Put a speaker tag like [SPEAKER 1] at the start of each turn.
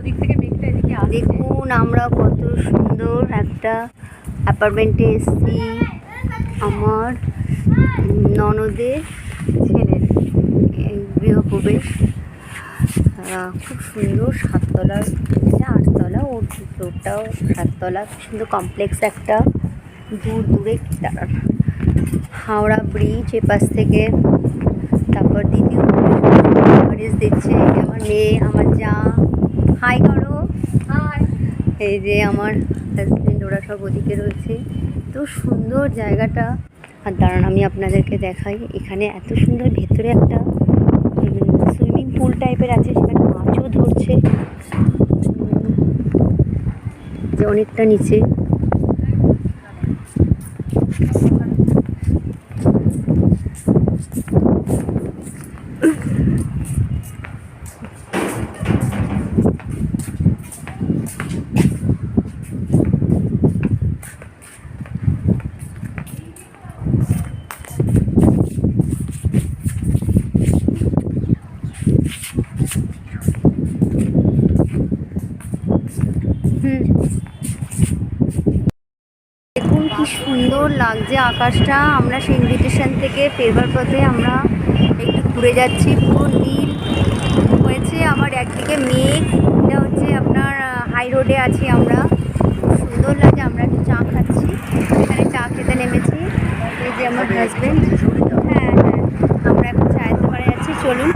[SPEAKER 1] ওদিক থেকে মেঘটা এদিকে আসছে।
[SPEAKER 2] দেখুন আমরা কত সুন্দর একটা অ্যাপার্টমেন্টে এসেছি। আমার ননদের ছেলের গৃহপ্রবেশ। খুব সুন্দর, 7 তলার, 8 তলা, ওর ফ্লোরটাও 7 তলা। খুব সুন্দর কমপ্লেক্স একটা। দূরে হাওড়া ব্রিজ এপাশ থেকে। তারপর দ্বিতীয় কভারেজ দিচ্ছে আমার মেয়ে, আমার যা। হাই করো। এই যে আমার হাজবেন্ড, ওরা সব ওদিকে রয়েছে। তো সুন্দর জায়গাটা। আর দাঁড়ান আমি আপনাদেরকে দেখাই। এখানে এত সুন্দর, ভেতরে একটা সুইমিং পুল টাইপের আছে, সেখানে মাছও ধরছে যে অনেকটা নিচে। দেখুন কি সুন্দর লাগছে আকাশটা। আমরা সেই ইনভিটেশন থেকে ফেরবার পথে আমরা একটু ঘুরে যাচ্ছি। পুরো নীল হয়েছে, আবার একদিকে মেঘ। এটা হচ্ছে আপনার হাই রোডে আছি আমরা। খুব সুন্দর লাগে। আমরা একটু চা খাচ্ছি, এখানে চা খেতে নেমেছি। এই যে আমার হাজবেন্ড। হ্যাঁ, আমরা এখন চায়ের দোকানে যাচ্ছি, চলুন।